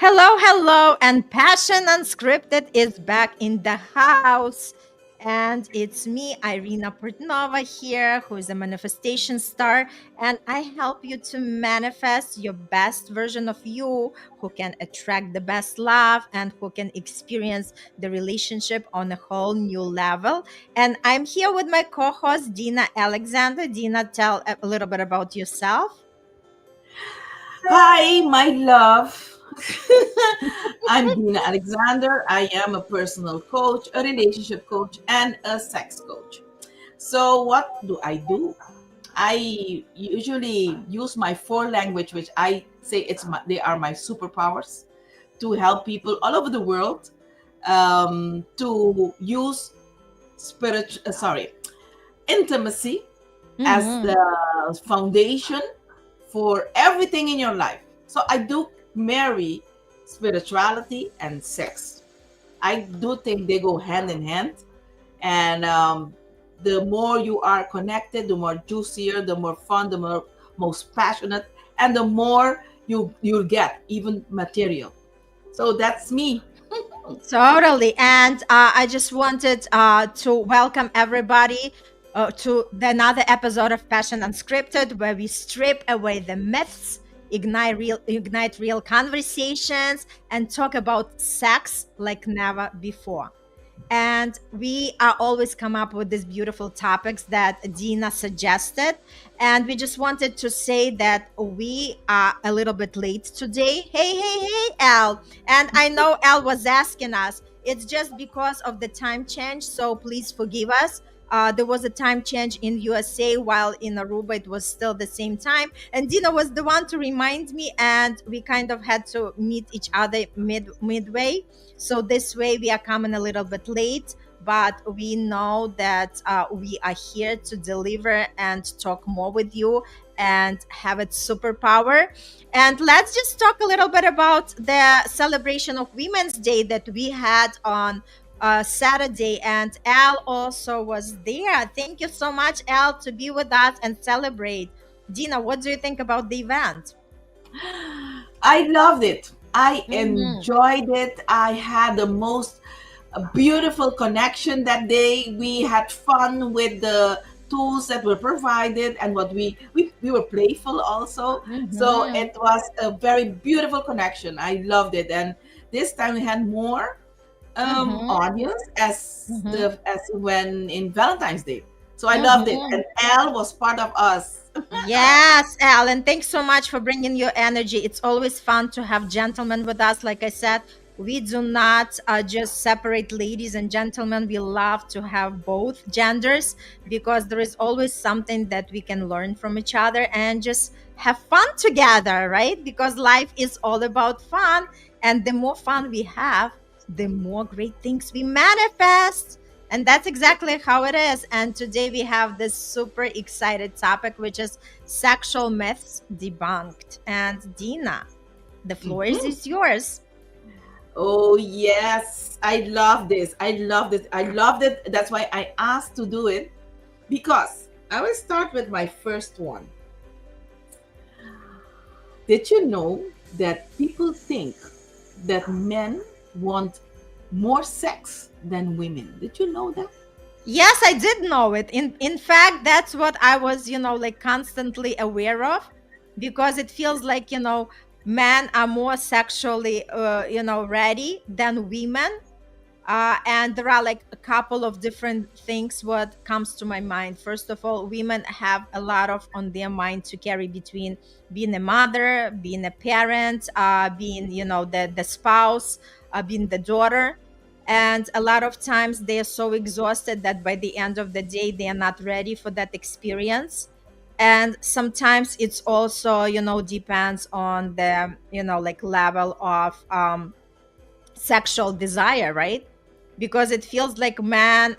Hello, hello, and Passion Unscripted is back in the house. And it's me, Irina Portnova, here, who is a manifestation star. And I help you to manifest your best version of you, who can attract the best love and who can experience the relationship on a whole new level. And I'm here with my co host, Dina Alexander. Dina, tell a little bit about yourself. Hi, my love. I'm Dina Alexander. I am a personal coach, a relationship coach, and a sex coach. So, what do I do? I usually use my four language, which I say they are my superpowers, to help people all over the world to use intimacy as Mhm. the foundation for everything in your life. So I do marry spirituality and sex. I do think they go hand in hand. And the more you are connected, the more juicier, the more fun, the more most passionate, and the more you'll get, even material. So that's me. Totally. And I just wanted to welcome everybody to another episode of Passion Unscripted, where we strip away the myths, ignite real conversations, and talk about sex like never before. And we are always come up with these beautiful topics that Dina suggested. And we just wanted to say that we are a little bit late today. Hey, Al. And I know Al was asking us, it's just because of the time change. So please forgive us. There was a time change in USA, while in Aruba it was still the same time. And Dina was the one to remind me, and we kind of had to meet each other midway. So this way we are coming a little bit late, but we know that we are here to deliver and talk more with you and have a superpower. And let's just talk a little bit about the celebration of Women's Day that we had on Saturday. And Al also was there. Thank you so much, Al, to be with us and celebrate. Dina, what do you think about the event? I loved it. I Mhm. enjoyed it. I had the most beautiful connection that day. We had fun with the tools that were provided and what we were playful also. So Mhm. it was a very beautiful connection. I loved it. And this time we had more Mhm. audience Mhm. as when in Valentine's Day. So I loved it. Mhm. And Elle was part of us. Yes, Alan, thanks so much for bringing your energy. It's always fun to have gentlemen with us. Like I said, we do not just separate ladies and gentlemen. We love to have both genders because there is always something that we can learn from each other and just have fun together, right? Because life is all about fun. And the more fun we have, the more great things we manifest. And that's exactly how it is. And today we have this super excited topic, which is sexual myths debunked. And Dina, the floor Mhm. is yours. Oh yes, I love this. I love this. I loved it. That's why I asked to do it because I will start with my first one. Did you know that people think that men want more sex than women? Did you know that? Yes, I did know it. In fact, that's what I was, like constantly aware of because it feels like, men are more sexually ready than women. And there are like a couple of different things what comes to my mind. First of all, women have a lot of on their mind to carry between being a mother, being a parent, being the spouse, being the daughter. And a lot of times they are so exhausted that by the end of the day they are not ready for that experience. And sometimes it's also depends on the like level of sexual desire, right? Because it feels like men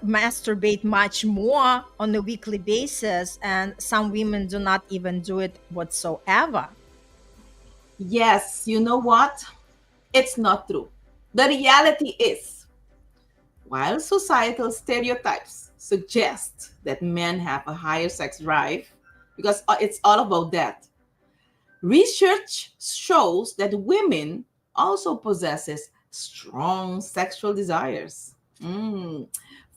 masturbate much more on a weekly basis, and some women do not even do it whatsoever. Yes, you know what? It's not true. The reality is, while societal stereotypes suggest that men have a higher sex drive, because it's all about that, research shows that women also possesses strong sexual desires. Mm.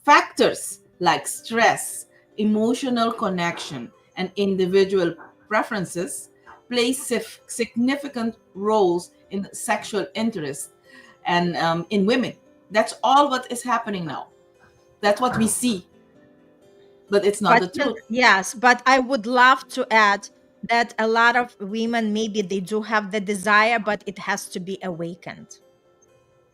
Factors like stress, emotional connection, and individual preferences play significant roles in sexual interest and in women. That's all what is happening now. That's what we see, but it's not But the truth. yes, but I would love to add that a lot of women, maybe they do have the desire, but it has to be awakened,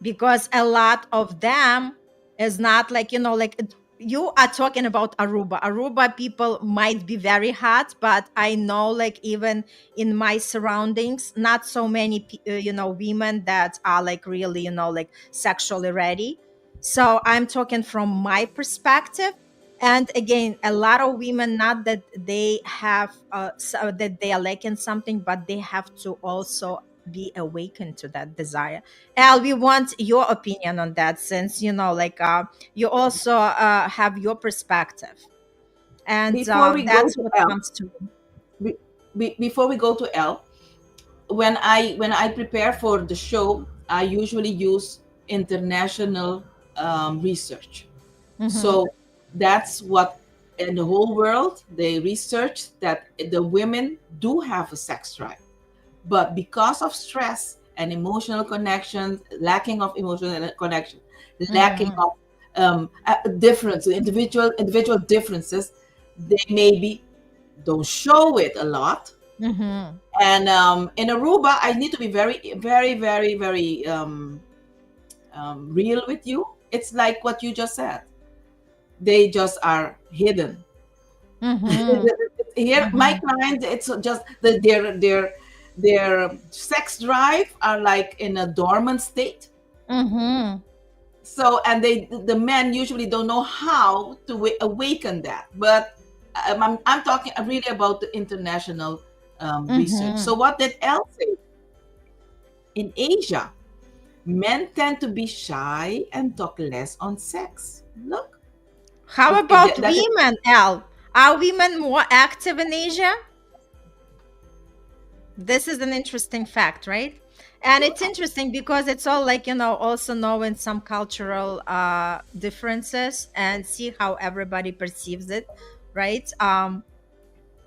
because a lot of them is not like, like you are talking about Aruba people might be very hot, but I know, like, even in my surroundings, not so many women that are like really, like sexually ready. So I'm talking from my perspective. And again, a lot of women, not that they have that they are lacking something, but they have to also be awakened to that desire. Al, we want your opinion on that, since you also have your perspective, and Before we go that's to what L, comes to me. before we go to L, when I prepare for the show, I usually use international research. Mm-hmm. So that's what in the whole world they research that the women do have a sex drive, but because of stress and emotional connection, lacking of emotional connection, lacking Mm-hmm. of difference, individual differences, they maybe don't show it a lot. Mm-hmm. And in Aruba, I need to be very, very, very, very real with you. It's like what you just said. They just are hidden. Mm-hmm. Here, my Mm-hmm. clients, it's just their sex drive are like in a dormant state. Mm-hmm. So, and the men usually don't know how to awaken that. But I'm talking really about the international research. Mm-hmm. So, what did Elle say? In Asia, men tend to be shy and talk less on sex. Look, How about that is women, Al? Are women more active in Asia? This is an interesting fact, right? And it's interesting because it's all like, also knowing some cultural differences and see how everybody perceives it, right?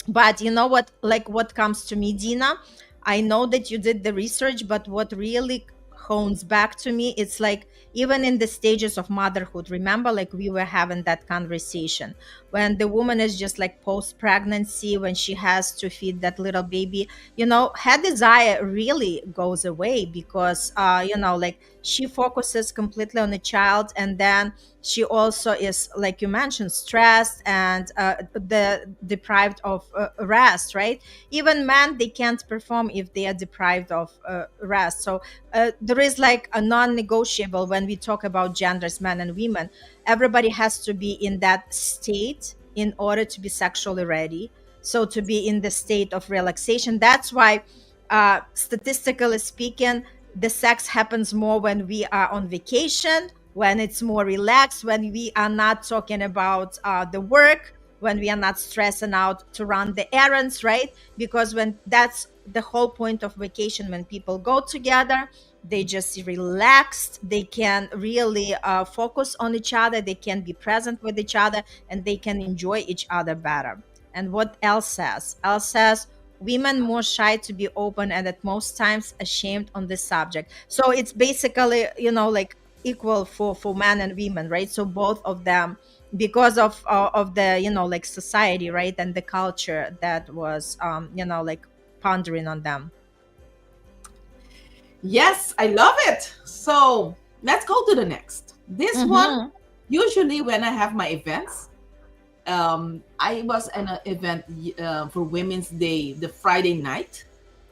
But you know what, like what comes to me, Dina, I know that you did the research, but what really hones back to me, it's like even in the stages of motherhood, remember, like we were having that conversation, when the woman is just like post pregnancy, when she has to feed that little baby, her desire really goes away, because like she focuses completely on the child, and then she also is, like you mentioned, stressed and the deprived of rest, right? Even men, they can't perform if they are deprived of rest. So there is like a non-negotiable when we talk about genders, men and women. Everybody has to be in that state in order to be sexually ready, so to be in the state of relaxation. That's why statistically speaking, the sex happens more when we are on vacation, when it's more relaxed, when we are not talking about the work, when we are not stressing out to run the errands, right? Because when that's the whole point of vacation, when people go together, they just relaxed, they can really focus on each other, they can be present with each other, and they can enjoy each other better. And what else says? Else says women more shy to be open and at most times ashamed on this subject. So it's basically, like equal for men and women, right? So both of them, because of the, like society, right, and the culture that was like pondering on them. yes, I love it. So let's go to the next. This one, Mm-hmm. usually when I have my events, I was in an event for Women's Day, the Friday night,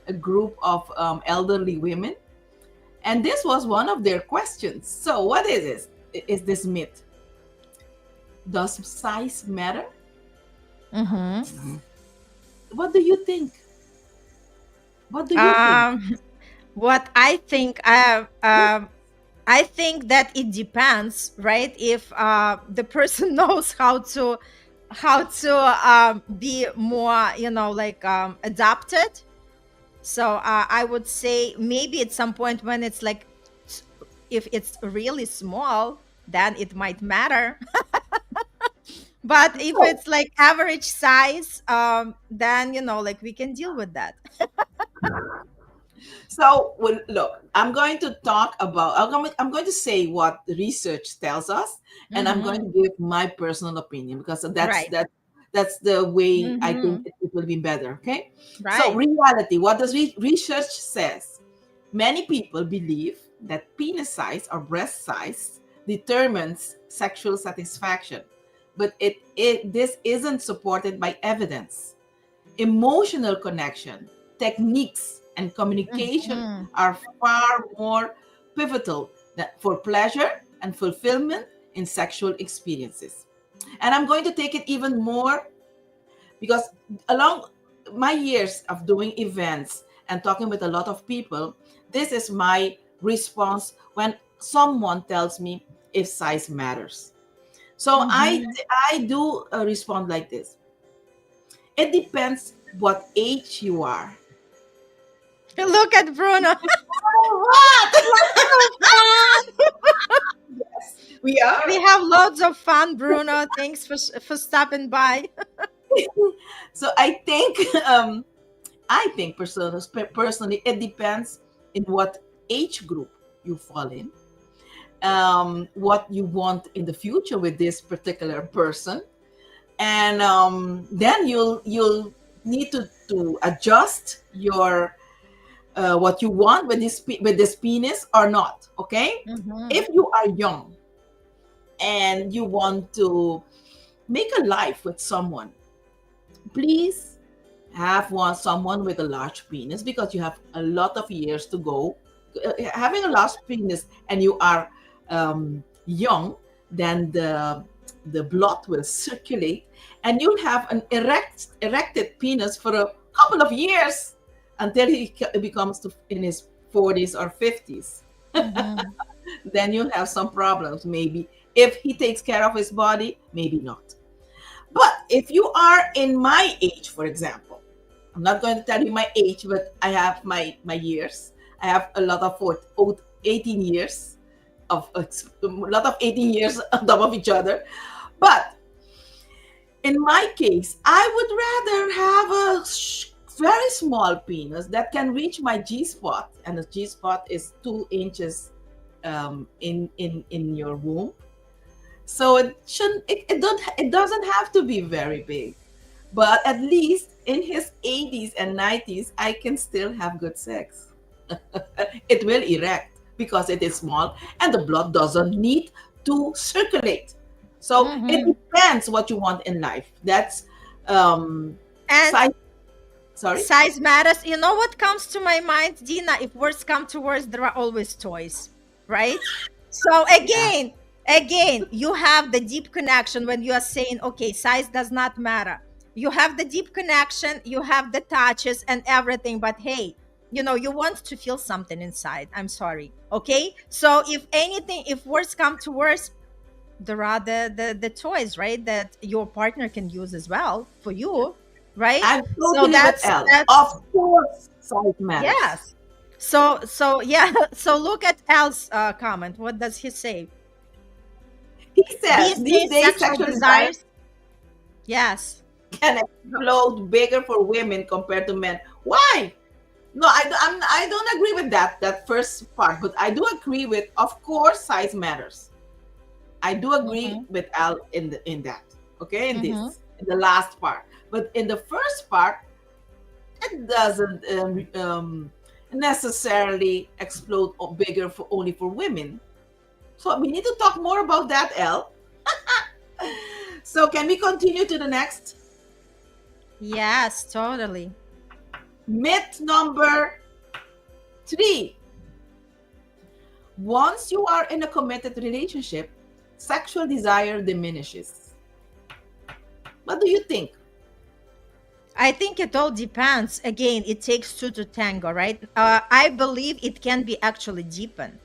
a group of elderly women, and this was one of their questions. So, what is this? Is this myth? Does size matter? Mm-hmm. What do you think? What do you think? um what I think, I think that it depends, right? If the person knows how to be more, like adapted, So I would say maybe at some point when it's like, if it's really small, then it might matter. But if So, it's like average size, then like we can deal with that. well, look, I'm going to talk about. I'm going to say what the research tells us, and I'm going Mm-hmm. to give my personal opinion because Right. that's the way I think Mm-hmm. it will be better. Okay. So, Right. reality. What does research says? Many people believe that penis size or breast size determines sexual satisfaction, but this isn't supported by evidence. Emotional connection, techniques, and communication Mm-hmm. are far more pivotal for pleasure and fulfillment in sexual experiences. And I'm going to take it even more because along my years of doing events and talking with a lot of people, this is my response when someone tells me if size matters. So Mm-hmm. I do respond like this. It depends what age you are. Look at Bruno. What? So fun. We We are. have loads of fun, Bruno. Thanks for stopping by. So I think personally it depends in what age group you fall in, what you want in the future with this particular person, and then you'll need to adjust your what you want with this penis or not. Okay, Mm-hmm. if you are young and you want to make a life with someone, please have someone with a large penis because you have a lot of years to go. Having a large penis and you are young, then the blood will circulate, and you'll have an erected penis for a couple of years until he becomes in his 40s or 50s. Mm-hmm. Then you'll have some problems. Maybe if he takes care of his body, maybe not. But if you are in my age, for example, I'm not going to tell you my age, but I have my years. I have a lot of 18 years a lot of 18 years on top of each other. But in my case, I would rather have a very small penis that can reach my G spot, and the G spot is 2 inches in your womb. So it shouldn't it doesn't have to be very big. But at least in his 80s and 90s, I can still have good sex. It will erect because it is small and the blood doesn't need to circulate. So it Mm-hmm. depends what you want in life. That's And size. Sorry. size matters. You know what comes to my mind, Dina? If words come to words, there are always toys, right? So Yeah. again, you have the deep connection when you are saying, okay, size does not matter. You have the deep connection, you have the touches and everything, but hey, you want to feel something inside. I'm sorry. Okay. So if anything, if words come to words, there are the toys, right? That your partner can use as well for you, right? I'm So totally with L. that's Of course, size matters. yes. So yeah. So look at Al's comment. What does he say? He says These these days, days sexual sexual desire desires. Yes. can explode bigger for women compared to men. Why? No, I don't agree with that first part, but I do agree with, of course, size matters. I do agree Mm-hmm. with Al in that. Okay, Mm-hmm. in the last part, but in the first part, it doesn't necessarily explode or bigger for only for women. So we need to talk more about that, Al. So can we continue to the next Yes, totally. myth number 3? Once you are in a committed relationship, sexual desire diminishes. What do you think? I think it all depends. Again, it takes two to tango, right? I believe it can be actually deepened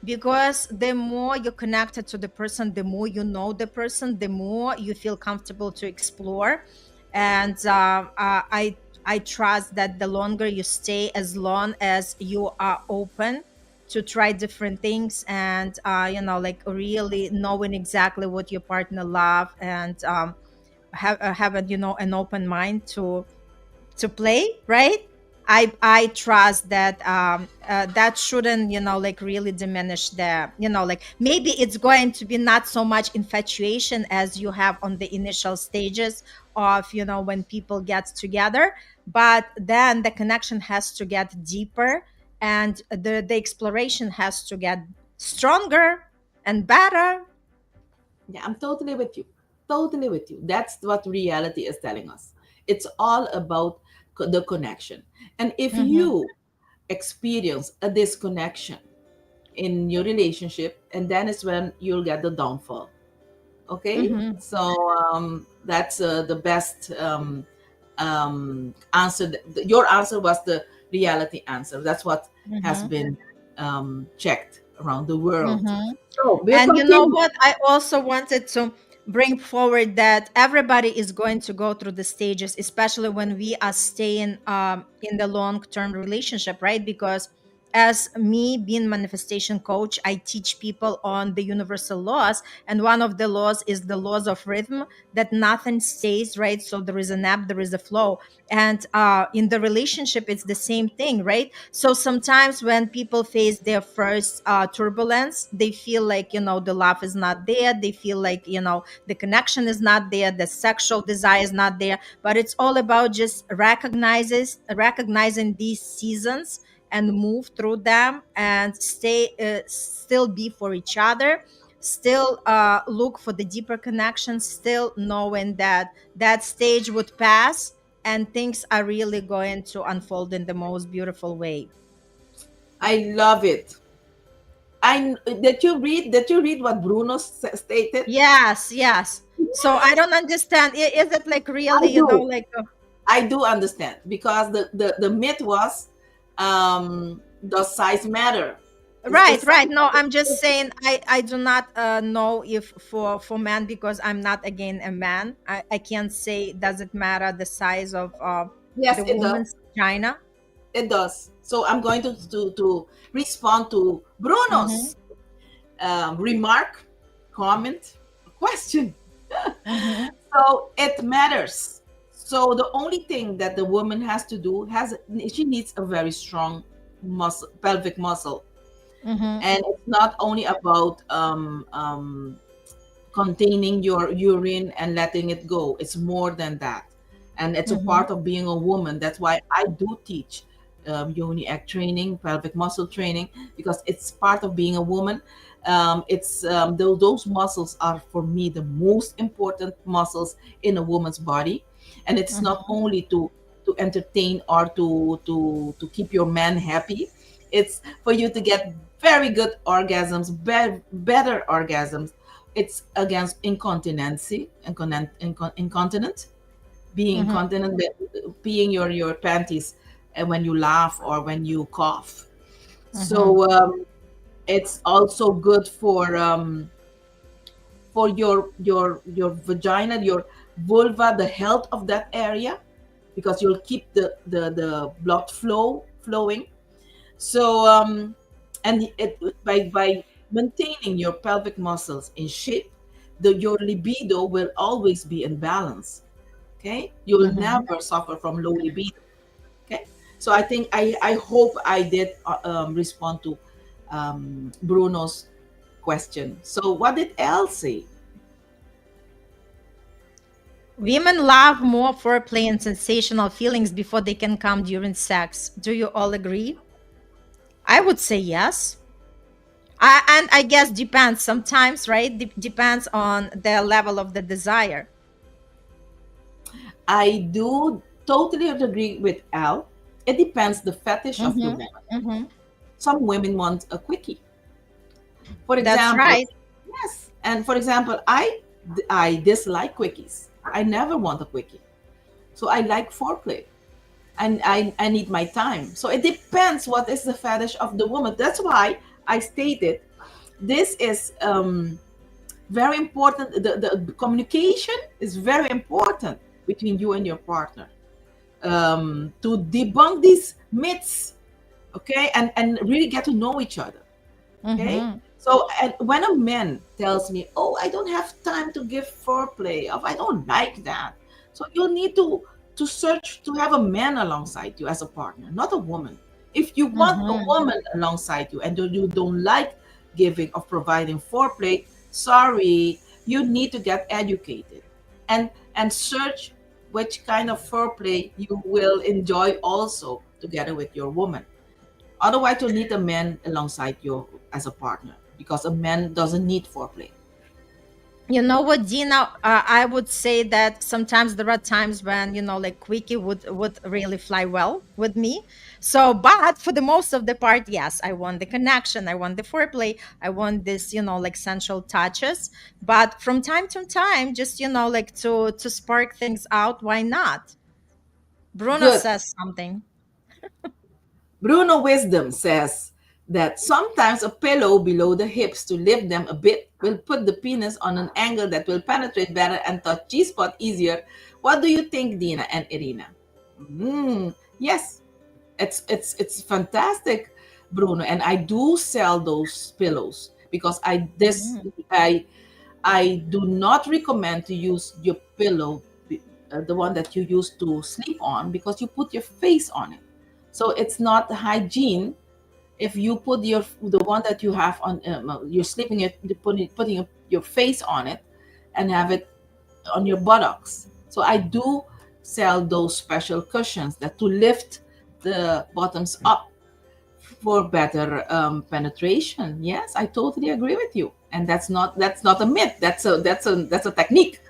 because the more you're connected to the person, the more you know the person, the more you feel comfortable to explore. And I I trust that the longer you stay, as long as you are open to try different things, and like really knowing exactly what your partner love, and have a, an open mind to play, right? I trust that that shouldn't, like really diminish the, like maybe it's going to be not so much infatuation as you have on the initial stages of, when people get together, but then the connection has to get deeper, and the exploration has to get stronger and better. Yeah, I'm totally with you. Totally with you. That's what reality is telling us. It's all about the connection. And if Mm-hmm. you experience a disconnection in your relationship, and then is when you'll get the downfall. Okay, Mm-hmm. so that's the best answer. Your answer was the reality answer. That's what has Mm-hmm. been checked around the world. Mm-hmm. So we'll And you know continue. what? I also wanted to bring forward that everybody is going to go through the stages, especially when we are staying in the long term relationship, right? Because as me being manifestation coach, I teach people on the universal laws, and one of the laws is the laws of rhythm, that nothing stays, right? So there is an ebb, there is a flow, and in the relationship it's the same thing, right? So sometimes when people face their first turbulence, they feel like, the love is not there, they feel like, the connection is not there, the sexual desire is not there, but it's all about just recognizing these seasons and move through them, and stay still be for each other, still look for the deeper connection, still knowing that that stage would pass, and things are really going to unfold in the most beautiful way. I love it. I Did you read what Bruno stated? Yes, yes. So I don't understand. Is it like I really, do. like I do understand because the myth was, does size matter? Is right, size right. No, I'm just saying I do not know if for men, because I'm not again a man. I can't say does it matter the size of yes, the it does. woman's vagina. It does. So I'm going to respond to Mm-hmm. Bruno's remark, comment, question. Mm-hmm. So it matters. So the only thing that the woman has to do, she needs a very strong muscle, pelvic muscle, Mm-hmm. and it's not only about containing your urine and letting it go. It's more than that, and it's a Mm-hmm. part of being a woman. That's why I do teach yoni egg training, pelvic muscle training, because it's part of being a woman. It's those muscles are for me the most important muscles in a woman's body, and it's not Mm-hmm. only to entertain or to keep your man happy. It's for you to get very good orgasms, better orgasms. It's against incontinency, incontinent, being Mm-hmm. incontinent, peeing your panties, and when you laugh or when you cough. Mm-hmm. So it's also good for your vagina, your vulva, the health of that area, because you'll keep the blood flowing. So and by maintaining your pelvic muscles in shape, your libido will always be in balance. Okay, you will Mm-hmm. never suffer from low libido. Okay, so I think I hope I did respond to Bruno's question. So what did Elle say? Women love more foreplay and sensational feelings before they can come during sex. Do you all agree? I would say yes. And I guess depends sometimes, right? Depends on the level of the desire. I do totally agree with Al. It depends the fetish of the Mm-hmm. woman. Mm-hmm. Some women want a quickie. For That's example, right. yes. And for example, I dislike quickies. I never want a quickie. So I like foreplay. And I need my time. So it depends what is the fetish of the woman. That's why I stated this is very important. The communication is very important between you and your partner. to debunk these myths, okay, and really get to know each other. Okay. Mm-hmm. So, and when a man tells me, "Oh, I don't have time to give foreplay," or I don't like that, so you need to search to have a man alongside you as a partner, not a woman. If you want a Mm-hmm. woman alongside you and you don't like giving or providing foreplay, sorry, you need to get educated and search which kind of foreplay you will enjoy also together with your woman. Otherwise, you'll need a man alongside you as a partner because a man doesn't need foreplay. You know what, Dina? I would say that sometimes there are times when like quickie would really fly well with me. So, but for the most of the part, yes, I want the connection, I want the foreplay, I want this, like sensual touches. But from time to time, just like to spark things out. Why not? Bruno Good. says something. Bruno Wisdom says that sometimes a pillow below the hips to lift them a bit will put the penis on an angle that will penetrate better and touch G spot easier. What do you think, Dina and Irina? Yes, it's fantastic, Bruno, and I do sell those pillows because Mhm. I do not recommend to use your pillow, the one that you use to sleep on, because you put your face on it. So it's not hygiene if you put the one that you have on, you're sleeping it, putting your face on it, and have it on your buttocks. So I do sell those special cushions that to lift the bottoms up for better penetration. Yes, I totally agree with you, and that's not a myth. That's a technique.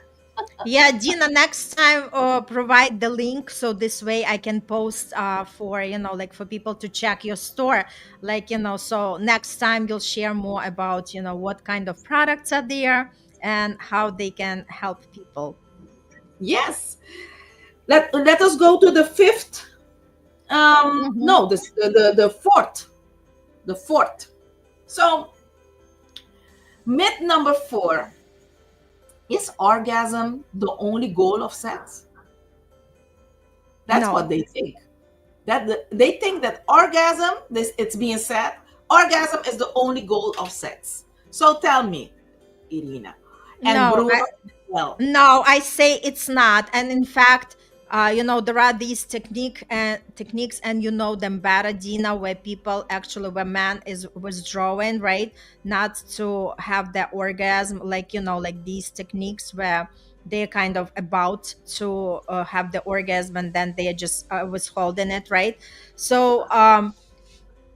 Yeah, Dina, next time provide the link so this way I can post for like for people to check your store. Like, so next time you'll share more about, what kind of products are there and how they can help people. Yes. Let us go to the fifth. Mm-hmm. No, the fourth. The fourth. So myth number 4: is orgasm the only goal of sex? That's what No, they think. They think that orgasm, this it's being said, orgasm is the only goal of sex. So tell me, Irina and no, Bruno, well, No, I say it's not. And in fact, there are these techniques, and them better, Dina, where people actually, where man is withdrawing, right? Not to have the orgasm, like like these techniques where they're kind of about to have the orgasm, and then they are just withholding it, right? So,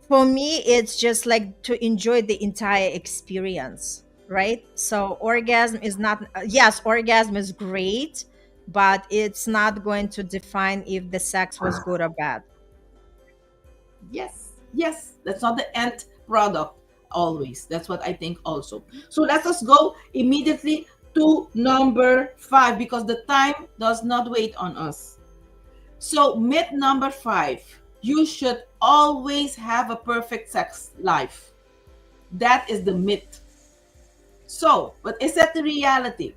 for me, it's just like to enjoy the entire experience, right? So orgasm is not, yes, orgasm is great, but it's not going to define if the sex was good or bad. yes, yes, that's not the end product always. That's what I think also. So let us go immediately to number 5 because the time does not wait on us. So myth number 5: you should always have a perfect sex life. That is the myth. So, but is that the reality?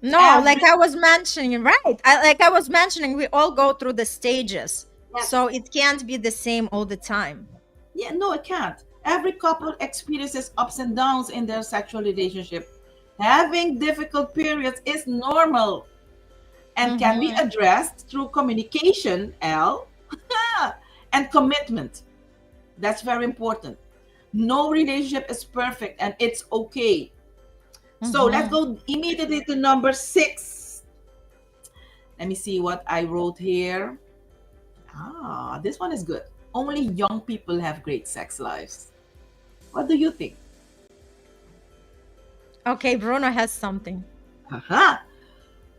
No, like Every I was mentioning, right? Like I was mentioning, we all go through the stages, so Yes. it can't be the same all the time. Yeah, no, it can't. Every couple experiences ups and downs in their sexual relationship. Having difficult periods is normal and can be Mm-hmm. addressed through communication, L, and commitment. That's very important. No relationship is perfect and it's okay. So let's Mm-hmm. go immediately to number 6. Let me see what I wrote here. This one is good. Only young people have great sex lives. What do you think? Okay, Bruno has something. Aha.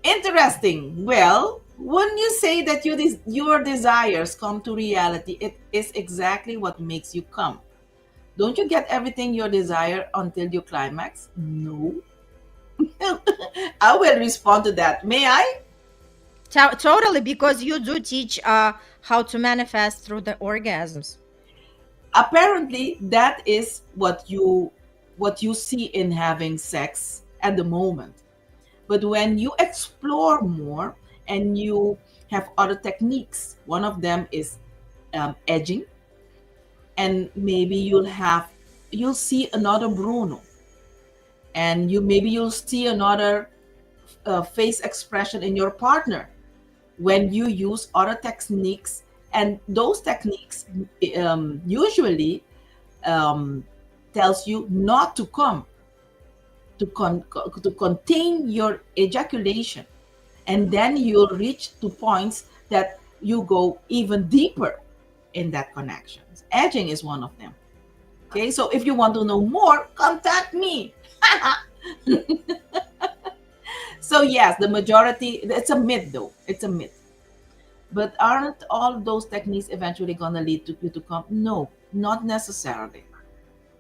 Interesting. Well, when you say that your desires come to reality, it is exactly what makes you come. Don't you get everything you desire until you climax? No. I will respond to that. May I? Totally, because you do teach how to manifest through the orgasms. Apparently, that is what you see in having sex at the moment. But when you explore more and you have other techniques. One of them is edging, and maybe you'll see another Bruno, and you'll see another face expression in your partner when you use other techniques, and those techniques usually tells you not to come to contain your ejaculation, and then you'll reach to points that you go even deeper in that connection. Edging is one of them. Okay, so if you want to know more, contact me. So yes, the majority, it's a myth though. It's a myth. But aren't all those techniques eventually gonna lead to you to come? No, not necessarily.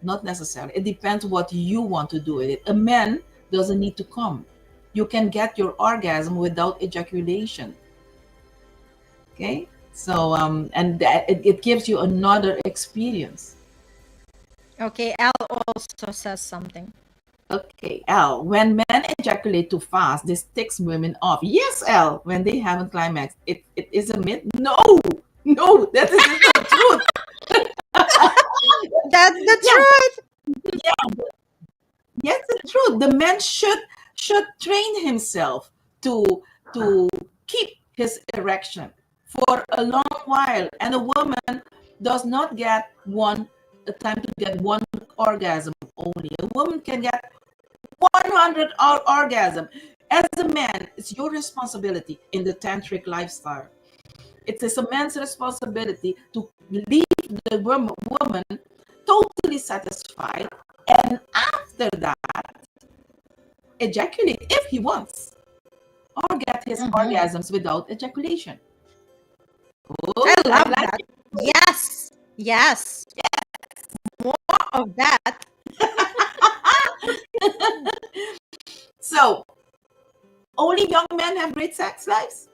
Not necessarily. It depends what you want to do with it. A man doesn't need to come. You can get your orgasm without ejaculation. Okay? So and that it gives you another experience. Okay, Al also says something. Okay, L. When men ejaculate too fast, this ticks women off. Yes, L. When they haven't climaxed, it is a myth. No, no, that isn't the truth. That's the Yeah, truth. yeah, yes, the truth. The man should train himself to keep his erection for a long while, and a woman does not get one a time to get one orgasm only. A woman can get 100 orgasm. As a man, it's your responsibility in the tantric lifestyle. It is a man's responsibility to leave the woman totally satisfied, and after that, ejaculate if he wants, or get his orgasms without ejaculation. Oh, I I love like that. it. Yes, yes, more of that. So, only young men have great sex lives?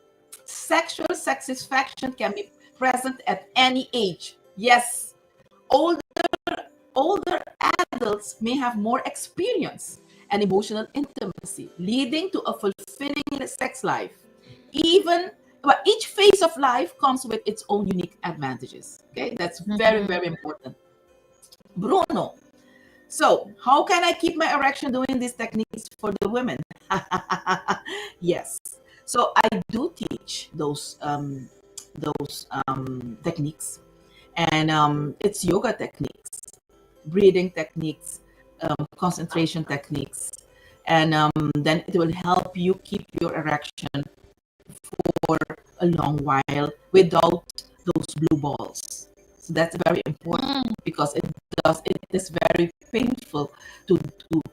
Sexual satisfaction can be present at any age. Yes, older older adults may have more experience and emotional intimacy, leading to a fulfilling sex life. Even but each phase of life comes with its own unique advantages. Okay, that's very, very important. Bruno, so how can I keep my erection doing these techniques for the women? Yes. So I do teach those techniques, and it's yoga techniques, breathing techniques, concentration techniques, and then it will help you keep your erection for a long while without those blue balls. So that's very important because it is very painful to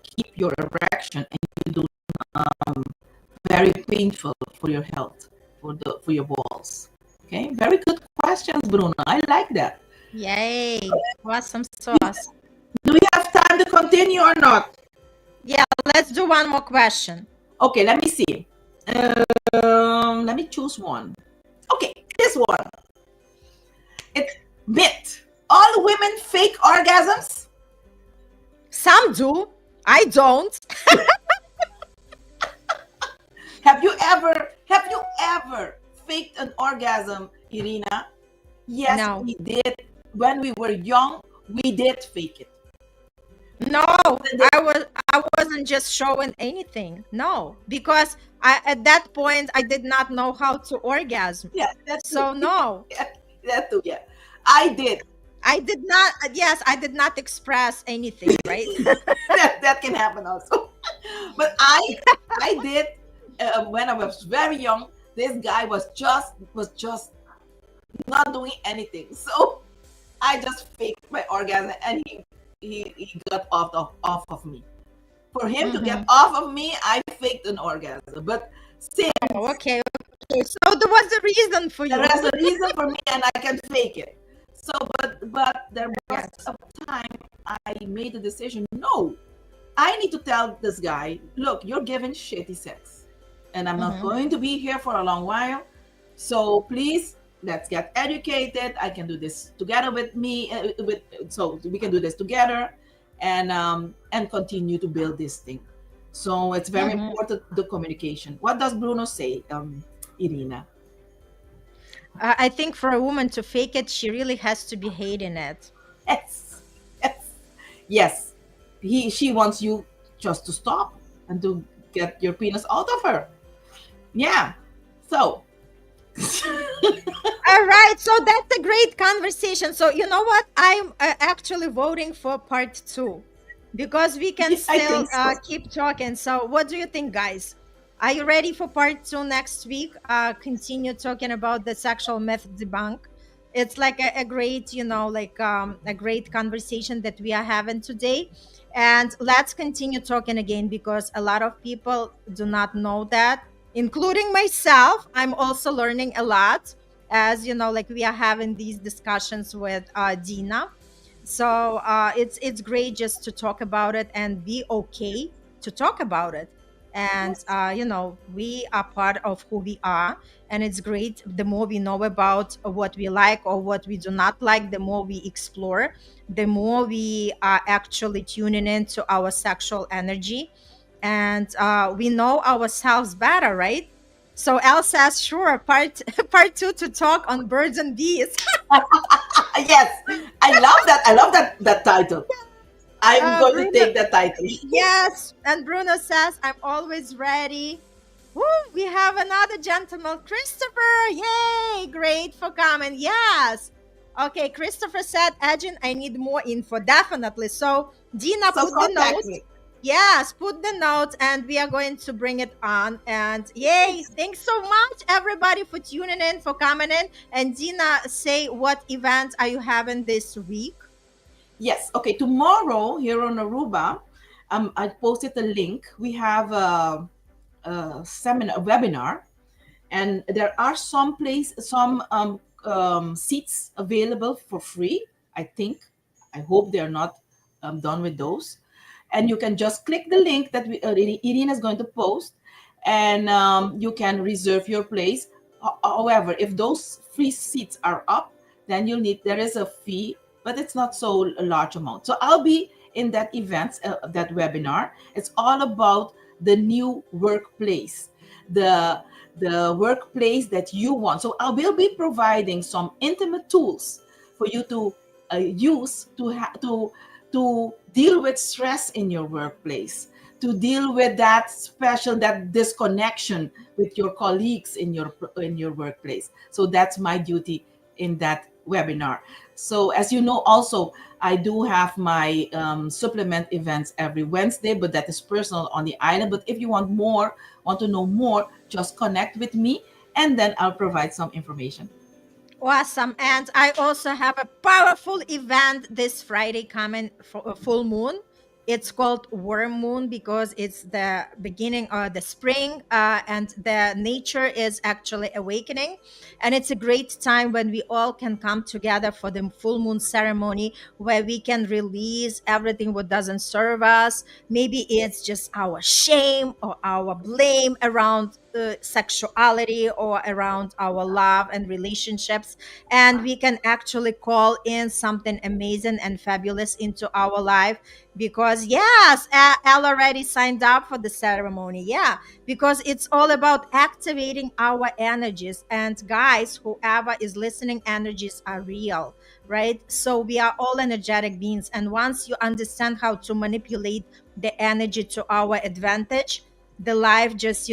keep your erection, and you do very painful for your health, for your balls. Okay, very good questions, Bruno. I like that. Yay. Awesome sauce. Do we have time to continue or not? Yeah, let's do one more question. Okay, let me see. Let me choose one. Okay, this one. It's myth. All women fake orgasms? Some do. I don't. Have you ever faked an orgasm, Irina? Yes, No. we did. When we were young, we did fake it. No, I wasn't just showing anything. No, because at that point I did not know how to orgasm. Yeah, that's So no. yeah, that too. Yeah, I did. I did not, yes, I did not express anything, right? That can happen also. But I did when I was very young. This guy was just not doing anything. So I just faked my orgasm, and he got off of me. For him to get off of me, I faked an orgasm. But since Oh, okay, okay. So there was a reason for you. there is a reason for me, and I can fake it. So, but there was Yes. a time I made the decision. No, I need to tell this guy, look, you're giving shitty sex, and I'm not going to be here for a long while. So please, let's get educated. I can do this together with me. So we can do this together, and continue to build this thing. So it's very important, the communication. What does Bruno say, Irina? I think for a woman to fake it, she really has to be hating it. Yes, yes, yes. She wants you just to stop and to get your penis out of her. Yeah. So, All right, so that's a great conversation. So you know what? I'm actually voting for part two because we can I still think so. keep talking. So what do you think, guys? Are you ready for part two next week? Continue talking about the sexual myth debunk. It's like a great, like a great conversation that we are having today. And let's continue talking again because a lot of people do not know that, including myself. I'm also learning a lot, as you know, like we are having these discussions with Dina. So it's great just to talk about it and be okay to talk about it. And Yes. we are part of who we are, and it's great. The more we know about what we like or what we do not like, the more we explore, the more we are actually tuning into our sexual energy, and we know ourselves better, right? So Elle says, sure, part part two to talk on birds and bees. Yes. I love that. I love that title. I'm going to Bruno, take that title. yes, and Bruno says, I'm always ready. Woo, we have another gentleman, Christopher. Yay, great for comment. Yes. Okay, Christopher said, Agent, I need more info. Definitely. So, Dina, So put the contact notes. me. Yes, put the notes and we are going to bring it on. And yay, thanks so much, everybody, for tuning in, for coming in. And Dina, say what events are you having this week? Yes. Okay. Tomorrow here on Aruba, I posted a link. We have a seminar, a webinar, and there are some seats available for free. I think. I hope they are not done with those. And you can just click the link that Irina is going to post, and you can reserve your place. However, if those free seats are up, then there is a fee, but it's not so a large amount. So I'll be in that event, that webinar. It's all about the new workplace, the the workplace that you want. So I will be providing some intimate tools for you to use to deal with stress in your workplace, to deal with that disconnection with your colleagues in your workplace. So that's my duty in that webinar. So as you know, also I do have my supplement events every Wednesday, but that is personal on the island. But if you want to know more, just connect with me, and then I'll provide some information. Awesome. And I also have a powerful event this Friday coming for a full moon. It's called Worm Moon because it's the beginning of the spring, and the nature is actually awakening. And it's a great time when we all can come together for the full moon ceremony where we can release everything what doesn't serve us. Maybe it's just our shame or our blame around sexuality or around our love and relationships, and we can actually call in something amazing and fabulous into our life. Because yes, Elle already signed up for the ceremony. Yeah, because it's all about activating our energies. And guys, whoever is listening, energies are real, right? So we are all energetic beings, and once you understand how to manipulate the energy to our advantage, the life just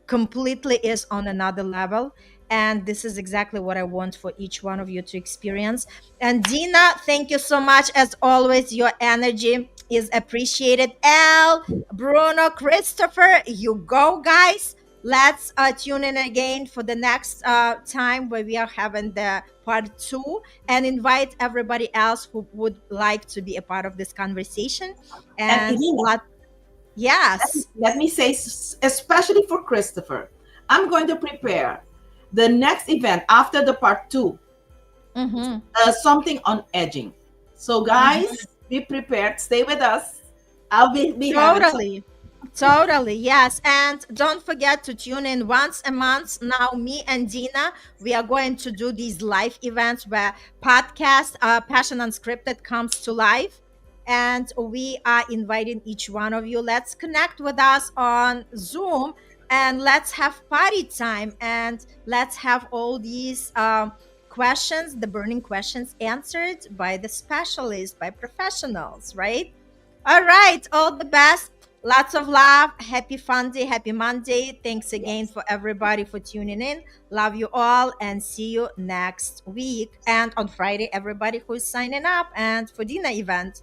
completely is on another level. And this is exactly what I want for each one of you to experience. And Dina, thank you so much. As always, your energy is appreciated. Elle, Bruno, Christopher, you go, guys. Let's tune in again for the next time where we are having the part two, and invite everybody else who would like to be a part of this conversation. And And Irina, yes. let me say, especially for Christopher, I'm going to prepare the next event after the part two, Mm-hmm. something on edging. So, guys, be prepared. Stay with us. I'll be having some. Totally. Totally. Yes. And don't forget to tune in once a month. Now, me and Dina, we are going to do these live events where podcast Passion Unscripted comes to life. And we are inviting each one of you. Let's connect with us on Zoom and let's have party time, and let's have all these questions, the burning questions, answered by the specialists, by professionals, right? All right, all the best. Lots of love. Happy fun day. Happy Monday. Thanks again Yes. for everybody for tuning in. Love you all and see you next week. And on Friday, everybody who's signing up and for Dina event.